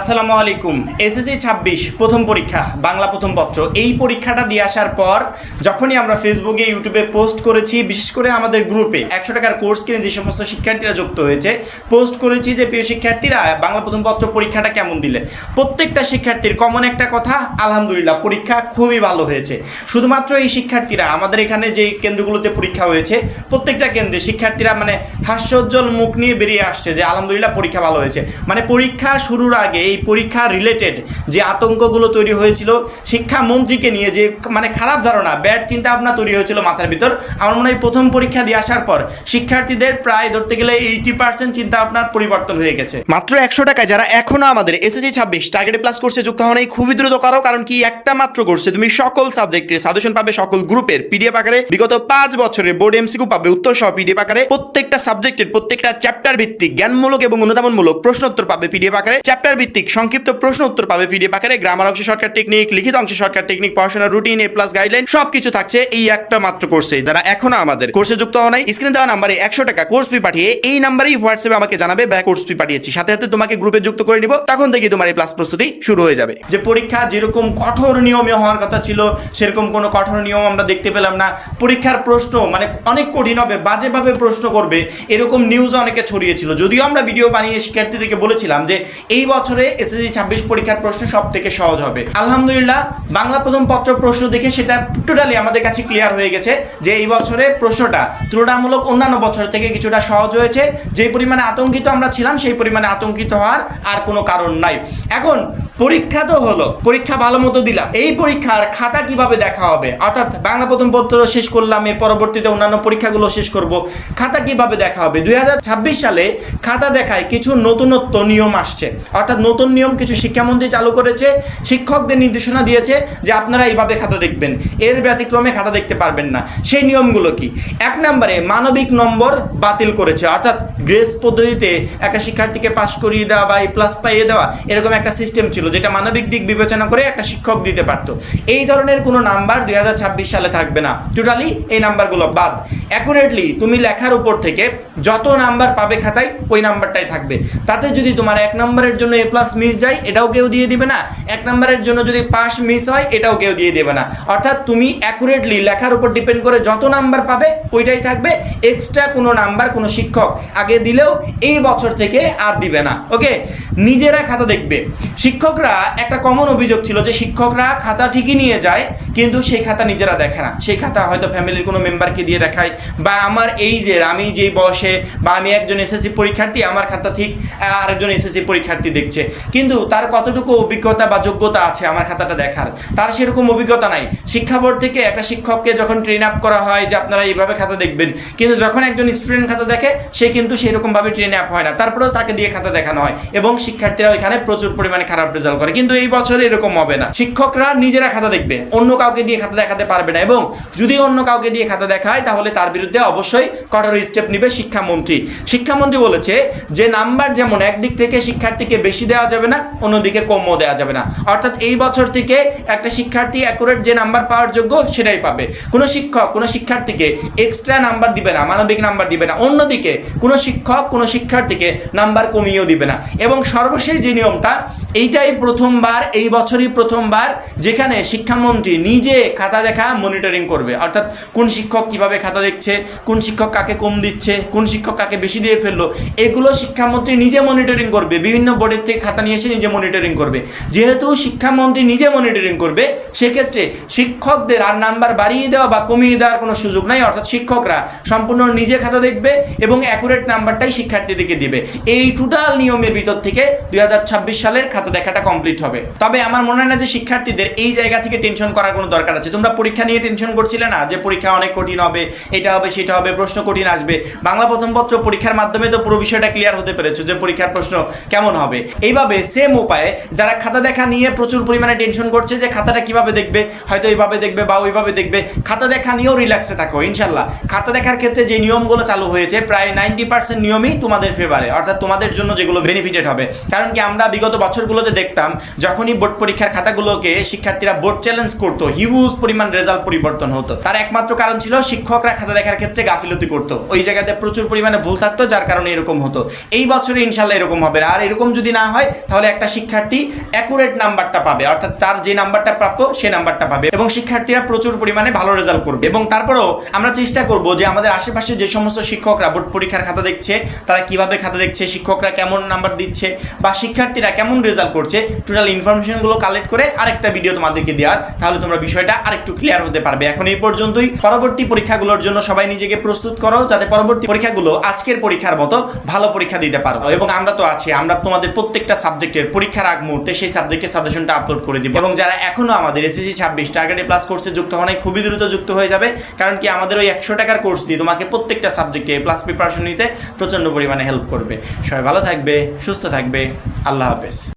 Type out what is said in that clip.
আসসালামু আলাইকুম। এসএসসি 26 প্রথম পরীক্ষা বাংলা প্রথম পত্র, এই পরীক্ষাটা দিয়ে আসার পর যখনই আমরা ফেসবুকে ইউটিউবে পোস্ট করেছি, বিশেষ করে আমাদের গ্রুপে 100 টাকার কোর্স কিনে যে সমস্ত শিক্ষার্থীরা যুক্ত হয়েছে, পোস্ট করেছি যে প্রিয় শিক্ষার্থীরা বাংলা প্রথম পত্র পরীক্ষাটা কেমন দিলে। প্রত্যেকটা শিক্ষার্থীর কমন একটা কথা, আলহামদুলিল্লাহ পরীক্ষা খুবই ভালো হয়েছে। শুধুমাত্র এই শিক্ষার্থীরা, আমাদের এখানে যেই কেন্দ্রগুলোতে পরীক্ষা হয়েছে প্রত্যেকটা কেন্দ্রে শিক্ষার্থীরা হাস্যোজ্জ্বল মুখ নিয়ে বেরিয়ে আসছে যে আলহামদুলিল্লাহ পরীক্ষা ভালো হয়েছে। পরীক্ষা শুরুর আগে এই পরীক্ষা রিলেটেড যে আতঙ্কগুলো তৈরি হয়েছিল শিক্ষামন্ত্রীকে নিয়ে, যে খারাপ ধারণা, ব্যাড চিন্তা ভাবনা তৈরি হয়েছিল মাথার ভিতর, আমার মনে হয় প্রথম পরীক্ষা দিয়ে আসার পর শিক্ষার্থীদের প্রায় ধরতে গেলে 80% চিন্তা ভাবনার পরিবর্তন হয়ে গেছে। মাত্র 100 টাকায় যারা এখনো আমাদের এসএসসি 26 টার্গেট প্লাস কোর্সে যুক্ত হন, এই খুবই দ্রুত করো, কারণ কি একটা মাত্র কোর্সে তুমি সকল সাবজেক্টের সাজেশন পাবে, সকল গ্রুপের পিডিএফ আকারে, বিগত 5 বছরের বোর্ড এমসিকিউ পাবে উত্তর সহ পিডিএফ আকারে, প্রত্যেকটা সাবজেক্টের প্রত্যেকটা চ্যাপ্টার ভিত্তিক জ্ঞানমূলক এবং অনুধাবনমূলক প্রশ্ন উত্তর পাবে পিডিএফ আকারে, চ্যাপ্টার ভিত্তিক সংক্ষিপ্ত প্রশ্ন উত্তর পাবে পিডিএফ আকারে, গ্রামার অংশে শর্টকাট টেকনিক, লিখিত অংশে শর্টকাট টেকনিক, পড়াশোনার রুটিন, এ প্লাস গাইডলাইন সবকিছু থাকছে এই একটা মাত্র কোর্সে। যারা এখনো আমাদের কোর্সে যুক্ত হন, স্ক্রিনে দেওয়া নাম্বারে 100 টাকা কোর্স ফি পাঠিয়ে এই নাম্বারেই হোয়াটসঅ্যাপে আমাকে জানাবে ব্যাক কোর্স ফি পাঠিয়েছি, সাথে সাথে তোমাকে গ্রুপে যুক্ত করে নিব, তখন থেকে তোমার এই প্লাস প্রস্তুতি শুরু হয়ে যাবে। যে পরীক্ষা যেরকম কঠোর নিয়মে হওয়ার কথা ছিল সেরকম কোনো কঠোর নিয়ম আমরা দেখতে পেলাম না। পরীক্ষার প্রশ্ন অনেক কঠিন হবে, বাজেভাবে প্রশ্ন করবে, এরকম নিউজ অনেকে ছড়িয়েছিল। যদিও আমরা ভিডিও বানিয়ে শিক্ষার্থীদেরকে বলেছিলাম যে এই বছরে এসএসসি 26 পরীক্ষার প্রশ্ন সব থেকে সহজ হবে। আলহামদুলিল্লাহ বাংলা প্রথম পত্র প্রশ্ন দেখে সেটা টোটালি আমাদের কাছে ক্লিয়ার হয়ে গেছে যে এই বছরে প্রশ্নটা তুলনামূলক অন্যান্য বছর থেকে কিছুটা সহজ হয়েছে। যে পরিমাণে আতঙ্কিত আমরা ছিলাম সেই পরিমাণে আতঙ্কিত হওয়ার আর কোনো কারণ নাই। এখন পরীক্ষা তো হলো, পরীক্ষা ভালো মতো দিলাম, এই পরীক্ষার খাতা কিভাবে দেখা হবে, অর্থাৎ বাংলা প্রথম পত্র শেষ করলাম, এর পরবর্তীতে অন্যান্য পরীক্ষাগুলো শেষ করব, খাতা কিভাবে দেখা হবে। 2026 সালে খাতা দেখায় কিছু নতুনত্ব নিয়ম আসছে, অর্থাৎ নতুন নিয়ম কিছু শিক্ষামন্ত্রী চালু করেছে, শিক্ষকদের নির্দেশনা দিয়েছে যে আপনারা এইভাবে খাতা দেখবেন, এর ব্যতিক্রমে খাতা দেখতে পারবেন না। সেই নিয়মগুলো কি? 1 নম্বরে মানবিক নম্বর বাতিল করেছে, অর্থাৎ গ্রেস পদ্ধতিতে একটা শিক্ষার্থীকে পাস করিয়ে দেওয়া বা প্লাস পাইয়ে দেওয়া, এরকম একটা সিস্টেম ছিল যেটা মানবিক দিক বিবেচনা করে একটা শিক্ষক দিতে পারত। এই ধরনের কোনো নাম্বার 2026 সালে থাকবে না, টোটালি এই নাম্বারগুলো বাদ। অ্যাকুরেটলি তুমি লেখার উপর থেকে যত নাম্বার পাবে খাতায় ওই নাম্বারটাই থাকবে। তাতে যদি তোমার 1 নম্বরের জন্য এ প্লাস মিস যায় এটাও কেউ দিয়ে দিবে না, 1 নম্বরের জন্য যদি পাস মিস হয় এটাও কেউ দিয়ে দেবে না। অর্থাৎ তুমি অ্যাকুরেটলি লেখার উপর ডিপেন্ড করে যত নাম্বার পাবে ওইটাই থাকবে, এক্সট্রা কোনো নাম্বার কোনো শিক্ষক আগে দিলেও এই বছর থেকে আর দিবে না। ওকে, নিজেরা খাতা দেখবে। শিক্ষকরা একটা কমন অভিযোগ ছিল যে শিক্ষকরা খাতা ঠিকই নিয়ে যায় কিন্তু সেই খাতা নিজেরা দেখে না, সেই খাতা হয়তো ফ্যামিলির কোনো মেম্বারকে দিয়ে দেখায়, বা আমার আমি যেই বয়সে বা আমি একজন এসএসসি পরীক্ষার্থী, আমার খাতা ঠিক আরেকজন এসএসসি পরীক্ষার্থী দেখছে, কিন্তু তার কতটুকু অভিজ্ঞতা বা যোগ্যতা আছে আমার খাতাটা দেখার, তার সেরকম অভিজ্ঞতা নাই। শিক্ষা বোর্ড থেকে একটা শিক্ষককে যখন ট্রেন আপ করা হয় যে আপনারা এইভাবে খাতা দেখবেন, কিন্তু যখন একজন স্টুডেন্ট খাতা দেখে সে কিন্তু সেরকমভাবে ট্রেন আপ হয় না, তারপরেও তাকে দিয়ে খাতা দেখানো হয় এবং শিক্ষার্থীরা ওইখানে প্রচুর পরিমাণে খারাপ রেজাল্ট করে। কিন্তু এই বছরে এরকম হবে না, শিক্ষকরা নিজেরা খাতা দেখবে, অন্য কাউকে দিয়ে খাতা দেখাতে পারবে না, এবং যদি অন্য কাউকে দিয়ে খাতা দেখায় তাহলে তার বিরুদ্ধে অবশ্যই কঠোর স্টেপ নেবে শিক্ষামন্ত্রী। শিক্ষামন্ত্রী বলেছে যে নাম্বার যেমন একদিক থেকে শিক্ষার্থীকে বেশি দেওয়া যাবে না, অন্যদিকে কমও দেওয়া যাবে না। অর্থাৎ এই বছর থেকে একটা শিক্ষার্থী অ্যাকুরেট যে নাম্বার পাওয়ার যোগ্য সেটাই পাবে। কোনো শিক্ষক কোনো শিক্ষার্থীকে এক্সট্রা নাম্বার দিবে না, মানবিক নাম্বার দিবে না, অন্যদিকে কোনো শিক্ষক কোনো শিক্ষার্থীকে নাম্বার কমিয়েও দিবে না। এবং সর্বশেষ যে নিয়মটা, এইটাই প্রথমবার, এই বছরই প্রথমবার যেখানে শিক্ষামন্ত্রী নিজে খাতা দেখা মনিটরিং করবে, অর্থাৎ কোন শিক্ষক কিভাবে খাতা দেখছে, কোন শিক্ষক কাকে কম দিচ্ছে, কোন শিক্ষক কাকে বেশি দিয়ে ফেললো, এগুলো শিক্ষামন্ত্রী নিজে মনিটরিং করবে, বিভিন্ন বোর্ডের থেকে খাতা নিয়ে এসে নিজে মনিটরিং করবে। যেহেতু শিক্ষামন্ত্রী নিজে মনিটরিং করবে সেক্ষেত্রে শিক্ষকদের আর নাম্বার বাড়িয়ে দেওয়া বা কমিয়ে দেওয়ার কোনো সুযোগ নাই, অর্থাৎ শিক্ষকরা সম্পূর্ণ নিজে খাতা দেখবে এবং অ্যাকুরেট নাম্বারটাই শিক্ষার্থীদেরকে দিবে। এই টোটাল নিয়মের ভিতর থেকে 2026 সালের খাতা দেখাটা কমপ্লিট হবে। তবে আমার মনে হয় না যে শিক্ষার্থীদের এই জায়গা থেকে টেনশন করার কোনো দরকার আছে। তোমরা পরীক্ষা নিয়ে টেনশন করছিলে না যে পরীক্ষা অনেক কঠিন হবে, এটা হবে সেটা হবে, প্রশ্ন কঠিন আসবে। বাংলা প্রথম পত্র পরীক্ষার মাধ্যমে তো পুরো বিষয়টা ক্লিয়ার হতে পেরেছো যে পরীক্ষার প্রশ্ন কেমন হবে। এইভাবে সেম উপায়ে যারা খাতা দেখা নিয়ে প্রচুর পরিমাণে টেনশন করছে যে খাতাটা কিভাবে দেখবে, হয়তো এইভাবে দেখবে বা ওইভাবে দেখবে, খাতা দেখা নিয়েও রিল্যাক্সে থাকো ইনশাল্লাহ। খাতা দেখার ক্ষেত্রে যে নিয়মগুলো চালু হয়েছে প্রায় 90% নিয়মই তোমাদের ফেভারে, অর্থাৎ তোমাদের জন্য যেগুলো বেনিফিটেড হবে। কারণ কি আমরা বিগত বছরগুলো বোর্ডগুলোতে দেখতাম যখনই বোর্ড পরীক্ষার খাতাগুলোকে শিক্ষার্থীরা বোর্ড চ্যালেঞ্জ করতো, হিউজ পরিমাণ রেজাল্ট পরিবর্তন হতো। তার একমাত্র কারণ ছিল শিক্ষকরা খাতা দেখার ক্ষেত্রে গাফিলতি করতো, ওই জায়গাতে প্রচুর পরিমাণে ভুল থাকতো, যার কারণে এরকম হতো। এই বছরে ইনশাল্লাহ এরকম হবে না। আর এরকম যদি না হয় তাহলে একটা শিক্ষার্থী অ্যাকুরেট নাম্বারটা পাবে, অর্থাৎ তার যে নাম্বারটা প্রাপ্য সেই নাম্বারটা পাবে এবং শিক্ষার্থীরা প্রচুর পরিমাণে ভালো রেজাল্ট করবে। এবং তারপরেও আমরা চেষ্টা করব যে আমাদের আশেপাশে যে সমস্ত শিক্ষকরা বোর্ড পরীক্ষার খাতা দেখছে তারা কিভাবে খাতা দেখছে, শিক্ষকরা কেমন নাম্বার দিচ্ছে বা শিক্ষার্থীরা কেমন রেজাল্ট করছে, টোটাল ইনফরমেশনগুলো কালেক্ট করে আরেকটা ভিডিও তোমাদেরকে দেওয়ার, তাহলে তোমরা বিষয়টা আরেকটু ক্লিয়ার হতে পারবে। এখন এই পর্যন্তই। পরবর্তী পরীক্ষাগুলোর জন্য সবাই নিজেকে প্রস্তুত করো, যাতে পরবর্তী পরীক্ষাগুলো আজকের পরীক্ষার মতো ভালো পরীক্ষা দিতে পারো। এবং আমরা তো আছি, আমরা তোমাদের প্রত্যেকটা সাবজেক্টের পরীক্ষার আগ মুহূর্তে সেই সাবজেক্টের সাজেশনটা আপলোড করে দিব। এবং যারা এখনো আমাদের SSC 26 টার্গেট প্লাস কোর্সে যুক্ত হয় নাই, খুবই দ্রুত যুক্ত হয়ে যাবে, কারণ কি আমাদের ওই 100 টাকার কোর্স দিয়ে তোমাকে প্রত্যেকটা সাবজেক্টে প্লাস প্রিপারেশন নিতে প্রচণ্ড পরিমাণে হেল্প করবে। সবাই ভালো থাকবে, সুস্থ থাকবে, আল্লাহ হাফেজ।